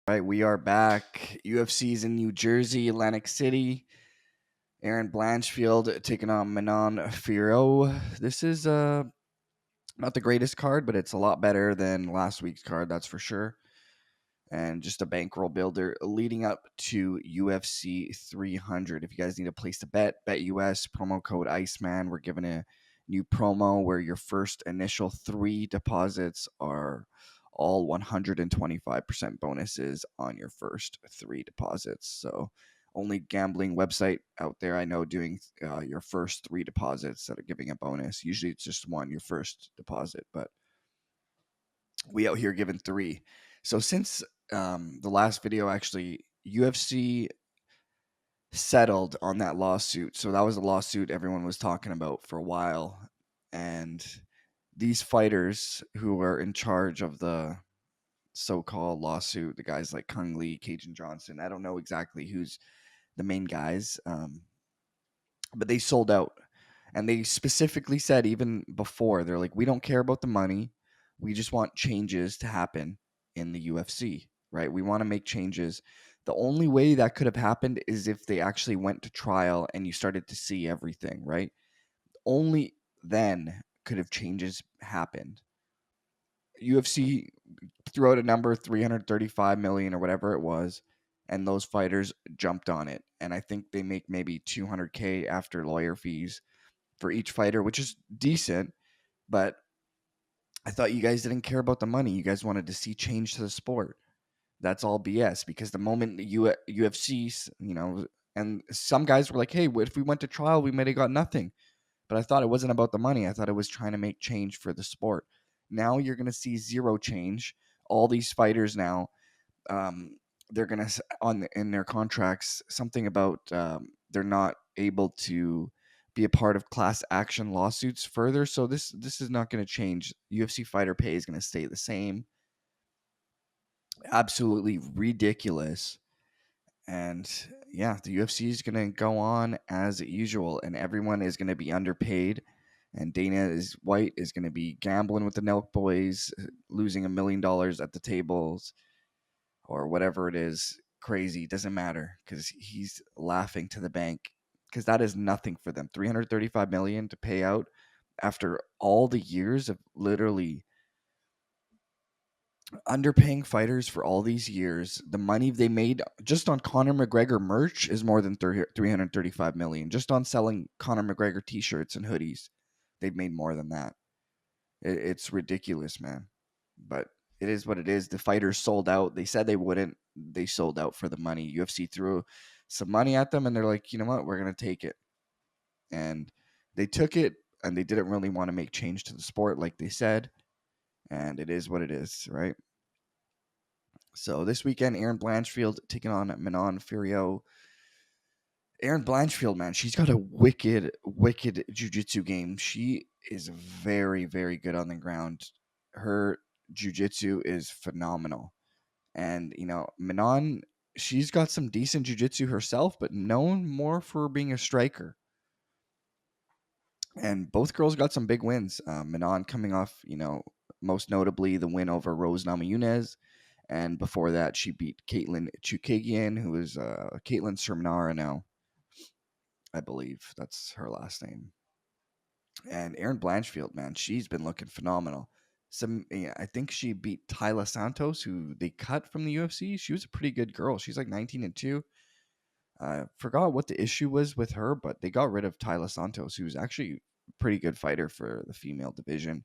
Right, we are back. UFC's in New Jersey, Atlantic City. Aaron Blanchfield taking on Manon Fiorot. This is not the greatest card, but it's a lot better than last week's card, that's for sure. And just a bankroll builder leading up to UFC 300. If you guys need a place to BetUS, promo code Iceman. We're giving a new promo where your first initial 3 deposits are all 125% bonuses on your first 3 deposits. So only gambling website out there I know doing your first 3 deposits that are giving a bonus. Usually it's just one, your first deposit, but we out here giving 3. So since the last video, actually, UFC settled on that lawsuit. So that was a lawsuit everyone was talking about for a while. And these fighters who were in charge of the so-called lawsuit, the guys like Kung Lee, Cajun Johnson, I don't know exactly who's the main guys, but they sold out. And they specifically said, even before, they're like, we don't care about the money. We just want changes to happen in the UFC, right? We want to make changes. The only way that could have happened is if they actually went to trial and you started to see everything, right? Only then could have changes happened. UFC threw out a number, 335 million or whatever it was, and those fighters jumped on it. And I think they make maybe 200K after lawyer fees for each fighter, which is decent, but I thought you guys didn't care about the money. You guys wanted to see change to the sport. That's all BS, because the moment the UFC, and some guys were like, hey, what if we went to trial, we might have got nothing. But I thought it wasn't about the money. I thought it was trying to make change for the sport. Now you're going to see zero change. All these fighters now, they're going to, in their contracts, something about they're not able to be a part of class action lawsuits further. So this is not going to change. UFC fighter pay is going to stay the same. Absolutely ridiculous. And yeah, the UFC is going to go on as usual, and everyone is going to be underpaid. And White is going to be gambling with the Nelk boys, losing $1 million at the tables or whatever it is. Crazy. Doesn't matter, because he's laughing to the bank, because that is nothing for them. $335 million to pay out after all the years of literally underpaying fighters for all these years. The money they made just on Conor McGregor merch is more than 335 million. Just on selling Conor McGregor t-shirts and hoodies, they've made more than that. It's ridiculous, man. But it is what it is. The fighters sold out. They said they wouldn't. They sold out for the money. UFC threw some money at them, and they're like, you know what? We're going to take it. And they took it, and they didn't really want to make change to the sport like they said. And it is what it is, right? So this weekend, Aaron Blanchfield taking on Manon Fiorot. Aaron Blanchfield, man, she's got a wicked jiu-jitsu game. She is very, very good on the ground. Her jiu-jitsu is phenomenal. And, Manon, she's got some decent jiu-jitsu herself, but known more for being a striker. And both girls got some big wins. Manon coming off, most notably the win over Rose Namajunas. And before that, she beat Caitlin Chukagian, who is Caitlin Sermonara now. I believe that's her last name. And Aaron Blanchfield, man, she's been looking phenomenal. I think she beat Tyla Santos, who they cut from the UFC. She was a pretty good girl. She's like 19-2. Forgot what the issue was with her, but they got rid of Tyla Santos, who's actually a pretty good fighter for the female division.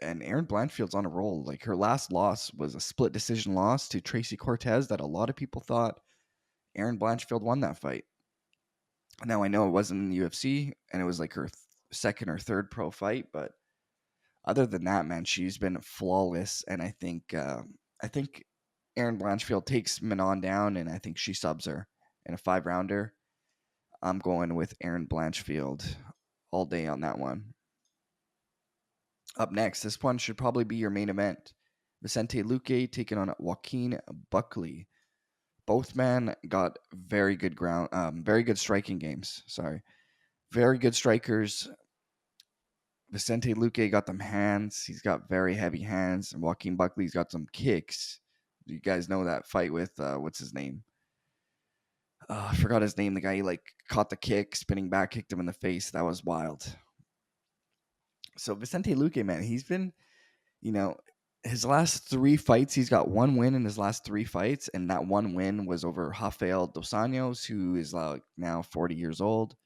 And Aaron Blanchfield's on a roll. Like, her last loss was a split decision loss to Tracy Cortez that a lot of people thought Aaron Blanchfield won that fight. Now, I know it wasn't in the UFC, and it was like her second or third pro fight, but other than that, man, she's been flawless. And I think Aaron Blanchfield takes Manon down, and I think she subs her in a 5-rounder. I'm going with Aaron Blanchfield all day on that one. Up next, this one should probably be your main event. Vicente Luque taking on Joaquin Buckley. Both men got very good striking games. Sorry. Very good strikers. Vicente Luque got them hands. He's got very heavy hands. And Joaquin Buckley's got some kicks. You guys know that fight with what's his name? I forgot his name. The guy he like caught the kick, spinning back, kicked him in the face. That was wild. So Vicente Luque, man, he's been, you know, his last three fights, he's got one win in his last three fights, and that one win was over Rafael dos Anjos, who is like now 40 years old.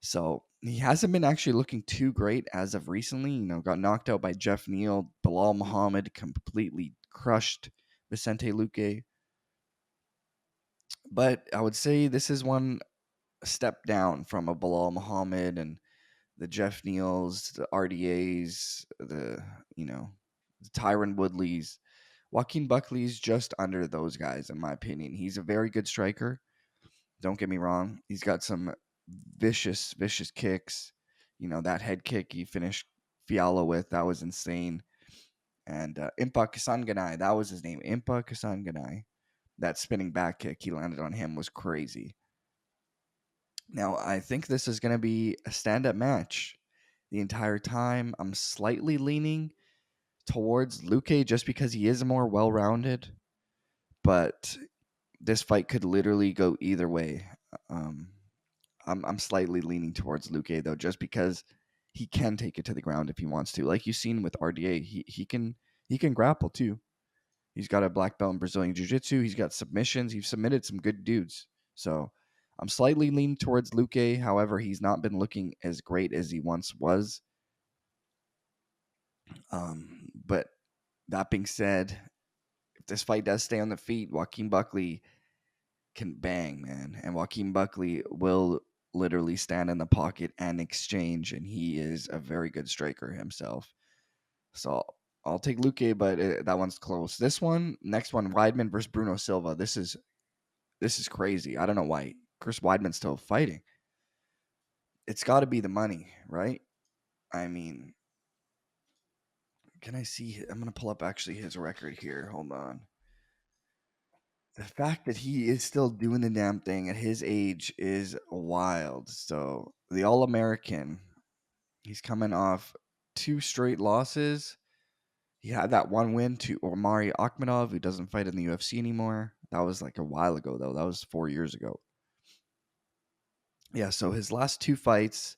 So he hasn't been actually looking too great as of recently. Got knocked out by Jeff Neal. Bilal Muhammad completely crushed Vicente Luque. But I would say this is one step down from a Bilal Muhammad and the Jeff Neals, the RDAs, the Tyron Woodleys. Joaquin Buckley's just under those guys, in my opinion. He's a very good striker. Don't get me wrong. He's got some vicious, vicious kicks. That head kick he finished Fiala with, that was insane. And Impa Kasanganay, that was his name. Impa Kasanganay. That spinning back kick he landed on him was crazy. Now, I think this is going to be a stand-up match the entire time. I'm slightly leaning towards Luque just because he is more well-rounded, but this fight could literally go either way. I'm slightly leaning towards Luque though, just because he can take it to the ground if he wants to. Like you've seen with RDA, he can grapple too. He's got a black belt in Brazilian Jiu-Jitsu. He's got submissions. He's submitted some good dudes. So I'm slightly leaning towards Luque. However, he's not been looking as great as he once was. But that being said, if this fight does stay on the feet, Joaquin Buckley can bang, man. And Joaquin Buckley will literally stand in the pocket and exchange, and he is a very good striker himself. So I'll take Luque, but that one's close. Next one, Weidman versus Bruno Silva. This is crazy. I don't know why Chris Weidman's still fighting. It's got to be the money, right? I mean, can I see? I'm gonna pull up actually his record here. Hold on. The fact that he is still doing the damn thing at his age is wild. So the All American, he's coming off two straight losses. He had that one win to Omari Akhmedov, who doesn't fight in the UFC anymore. That was like a while ago, though. That was 4 years ago. Yeah, so his last two fights,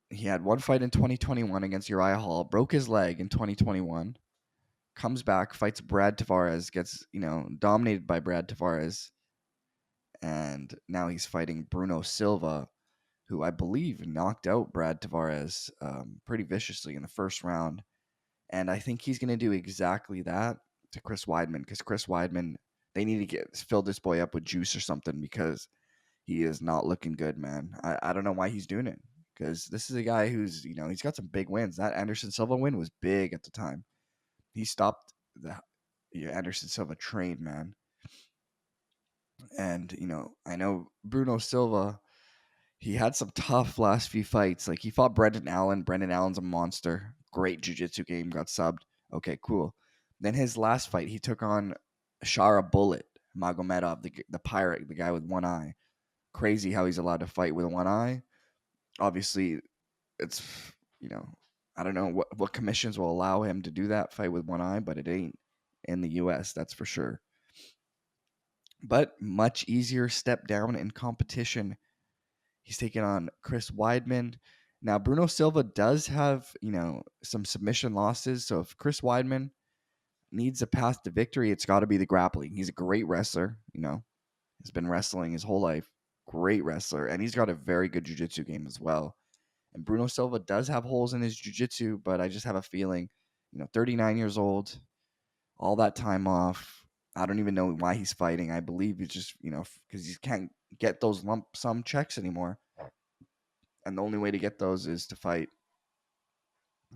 he had one fight in 2021 against Uriah Hall, broke his leg in 2021, comes back, fights Brad Tavares, gets, dominated by Brad Tavares, and now he's fighting Bruno Silva, who I believe knocked out Brad Tavares pretty viciously in the first round. And I think he's going to do exactly that to Chris Weidman, because Chris Weidman, they need to fill this boy up with juice or something, because he is not looking good, man. I don't know why he's doing it, because this is a guy who's, he's got some big wins. That Anderson Silva win was big at the time. He stopped the Anderson Silva train, man. And, I know Bruno Silva, he had some tough last few fights. Like he fought Brendan Allen. Brendan Allen's a monster. Great jiu-jitsu game. Got subbed. Okay, cool. Then his last fight, he took on Shara Bullet Magomedov, the pirate, the guy with one eye. Crazy how he's allowed to fight with one eye. Obviously, it's, I don't know what commissions will allow him to do that, fight with one eye, but it ain't in the U.S., that's for sure. But much easier step down in competition. He's taking on Chris Weidman. Now, Bruno Silva does have, some submission losses. So if Chris Weidman needs a path to victory, it's got to be the grappling. He's a great wrestler, He's been wrestling his whole life. Great wrestler. And he's got a very good jiu-jitsu game as well. And Bruno Silva does have holes in his jiu-jitsu, but I just have a feeling, 39 years old, all that time off. I don't even know why he's fighting. I believe it's just, because he can't get those lump sum checks anymore. And the only way to get those is to fight.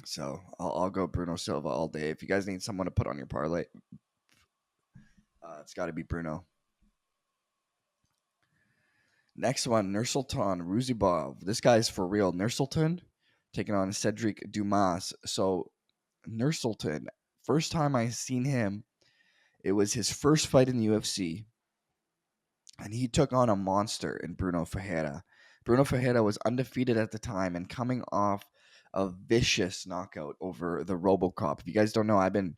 So I'll go Bruno Silva all day. If you guys need someone to put on your parlay, it's got to be Bruno. Next one, Nursultan Ruzibov. This guy's for real. Nursultan taking on Cedric Dumas. So Nursultan, first time I seen him, it was his first fight in the UFC. And he took on a monster in Bruno Ferreira. Bruno Ferreira was undefeated at the time and coming off a vicious knockout over the RoboCop. If you guys don't know, I've been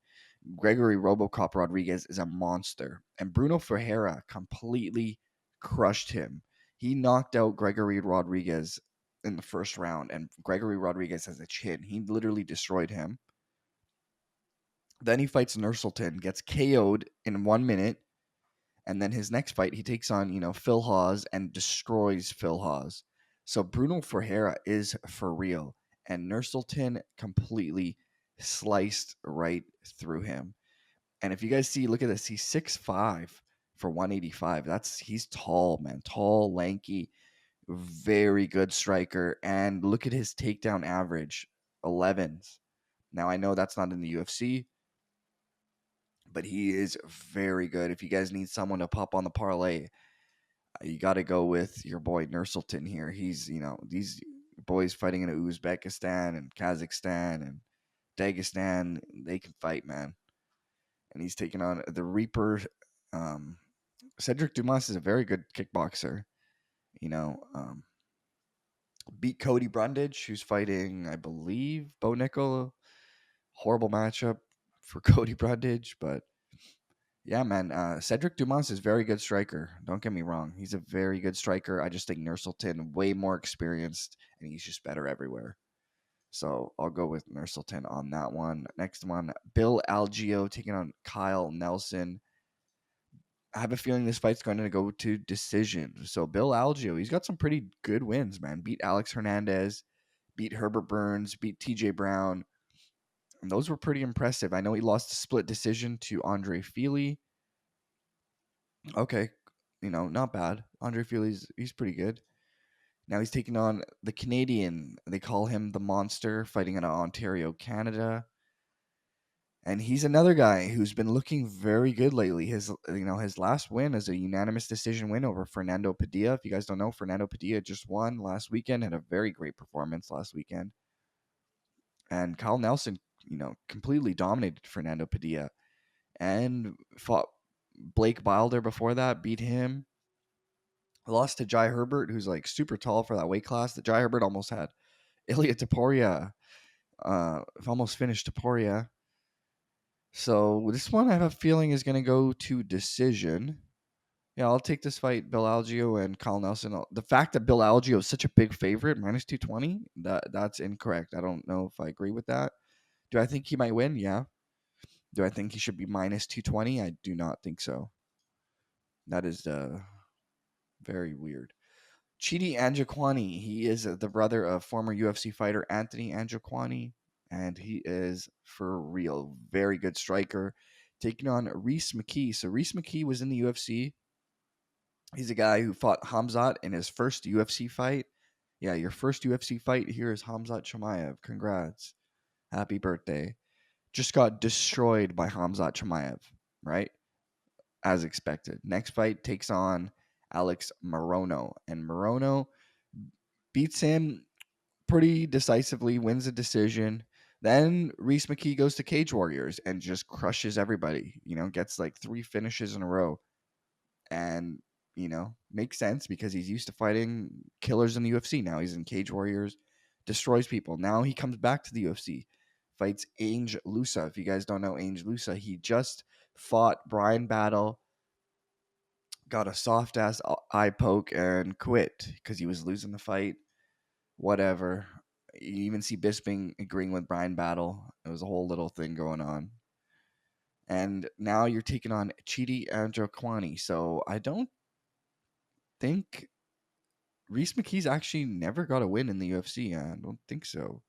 Gregory Robocop Rodriguez is a monster. And Bruno Ferreira completely crushed him. He knocked out Gregory Rodriguez in the first round, and Gregory Rodriguez has a chin. He literally destroyed him. Then he fights Nursultan, gets KO'd in 1 minute, and then his next fight, he takes on, Phil Hawes and destroys Phil Hawes. So Bruno Ferreira is for real. And Nursultan completely sliced right through him. And if you guys see, look at this. He's 6'5" for 185. He's tall, man. Tall, lanky, very good striker. And look at his takedown average, 11s. Now I know that's not in the UFC, but he is very good. If you guys need someone to pop on the parlay, you got to go with your boy Nursultan here. He's, these boys fighting in Uzbekistan and Kazakhstan and Dagestan, they can fight, man. And he's taking on the Reaper. Cedric Dumas is a very good kickboxer. Beat Cody Brundage, who's fighting, I believe, Bo Nickel. Horrible matchup for Cody Brundage, but yeah, man. Cedric Dumas is a very good striker. Don't get me wrong. He's a very good striker. I just think Nursultan way more experienced, and he's just better everywhere. So I'll go with Nursultan on that one. Next one, Bill Algeo taking on Kyle Nelson. I have a feeling this fight's going to go to decision. So Bill Algeo, he's got some pretty good wins, man. Beat Alex Hernandez, beat Herbert Burns, beat TJ Brown. And those were pretty impressive. I know he lost a split decision to Andre Fili. Okay, not bad. Andre Fili's he's pretty good. Now he's taking on the Canadian. They call him the Monster, fighting out of Ontario, Canada. And he's another guy who's been looking very good lately. His last win is a unanimous decision win over Fernando Padilla. If you guys don't know, Fernando Padilla just won last weekend, had a very great performance last weekend. And Kyle Nelson, completely dominated Fernando Padilla and fought Blake Wilder before that, beat him. Lost to Jai Herbert, who's like super tall for that weight class. The Jai Herbert almost had Ilya Taporia, almost finished Taporia. So this one I have a feeling is going to go to decision. Yeah, I'll take this fight, Bill Algeo and Kyle Nelson. The fact that Bill Algeo is such a big favorite, minus 220, that's incorrect. I don't know if I agree with that. Do I think he might win? Yeah. Do I think he should be minus 220? I do not think so. That is very weird. Chidi Njokuani, he is the brother of former UFC fighter Anthony Njokuani, and he is for real. Very good striker. Taking on Reese McKee. So Reese McKee was in the UFC. He's a guy who fought Hamzat in his first UFC fight. Yeah, your first UFC fight here is Hamzat Chimaev. Congrats. Happy birthday. Just got destroyed by Hamzat Chimaev, right? As expected. Next fight takes on Alex Morono. And Morono beats him pretty decisively, wins a decision. Then Reese McKee goes to Cage Warriors and just crushes everybody, gets like 3 finishes in a row. And, makes sense because he's used to fighting killers in the UFC. Now he's in Cage Warriors, destroys people. Now he comes back to the UFC, fights Ange Lusa. If you guys don't know Ange Lusa, he just fought Brian Battle, got a soft ass eye poke, and quit because he was losing the fight. Whatever. You even see Bisping agreeing with Brian Battle. It was a whole little thing going on. And now you're taking on Chidi Njokuani. So I don't think Reese McKee's actually never got a win in the UFC. I don't think so.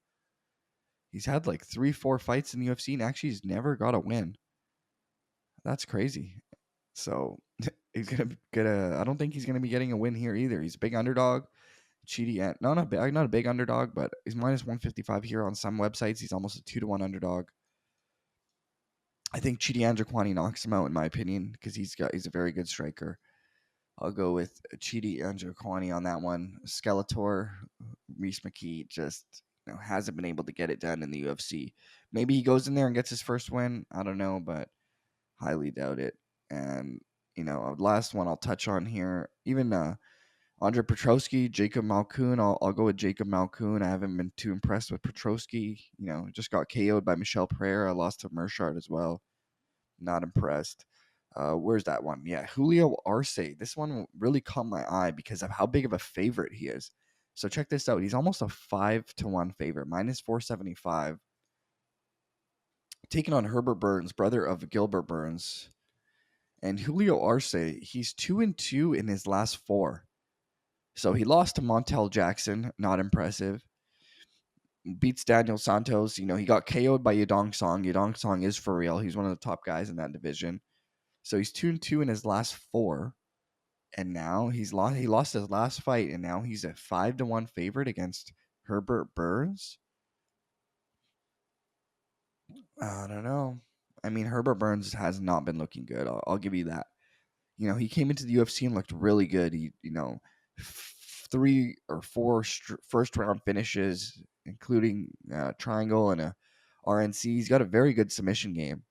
He's had like 3-4 fights in the UFC and actually he's never got a win. That's crazy. So he's gonna get I don't think he's gonna be getting a win here either. He's a big underdog. Chidi, not a big underdog, but he's minus 155 here on some websites. He's almost a 2-1 underdog. I think Chidi Njokuani knocks him out in my opinion because he's a very good striker. I'll go with Chidi Njokuani on that one. Skeletor, Reese McKee just hasn't been able to get it done in the UFC. Maybe he goes in there and gets his first win. I don't know, but highly doubt it. And last one I'll touch on here. Even Andre Petrosky, Jacob Malkoun. I'll go with Jacob Malkoun. I haven't been too impressed with Petrosky. Just got KO'd by Michelle Pereira. Lost to Mershard as well. Not impressed. Where's that one? Yeah, Julio Arce. This one really caught my eye because of how big of a favorite he is. So check this out. He's almost a 5-1 favorite, minus 475. Taking on Herbert Burns, brother of Gilbert Burns. And Julio Arce, he's 2-2 in his last four. So he lost to Montel Jackson, not impressive. Beats Daniel Santos. He got KO'd by Yadong Song. Yadong Song is for real. He's one of the top guys in that division. So he's 2-2 in his last four. And now he lost his last fight, and now he's a 5-1 favorite against Herbert Burns. I don't know. I mean, Herbert Burns has not been looking good. I'll give you that. He came into the UFC and looked really good. He, 3 or 4 first round finishes, including triangle and a RNC. He's got a very good submission game.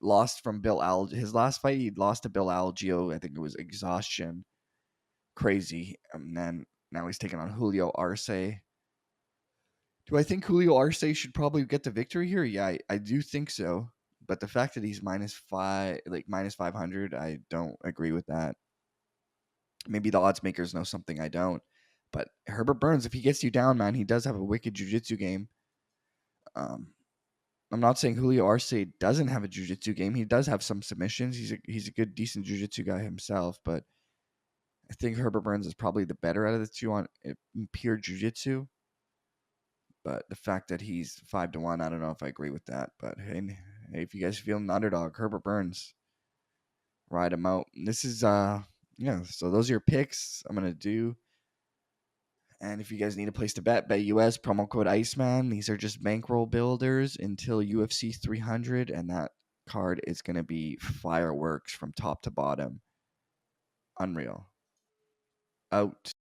Lost from Bill Algeo. His last fight, he lost to Bill Algeo. I think it was exhaustion. Crazy. And then now he's taking on Julio Arce. Do I think Julio Arce should probably get the victory here? Yeah, I do think so. But the fact that he's minus 500, I don't agree with that. Maybe the odds makers know something I don't. But Herbert Burns, if he gets you down, man, he does have a wicked jiu-jitsu game. I'm not saying Julio Arce doesn't have a jiu-jitsu game. He does have some submissions. He's a good, decent jiu-jitsu guy himself. But I think Herbert Burns is probably the better out of the two on pure jiu-jitsu. But the fact that he's 5-1, I don't know if I agree with that. But hey, if you guys feel an underdog, Herbert Burns, ride him out. This is so those are your picks I'm gonna do. And if you guys need a place to BetUS, promo code Iceman. These are just bankroll builders until UFC 300, and that card is gonna be fireworks from top to bottom. Unreal. Out.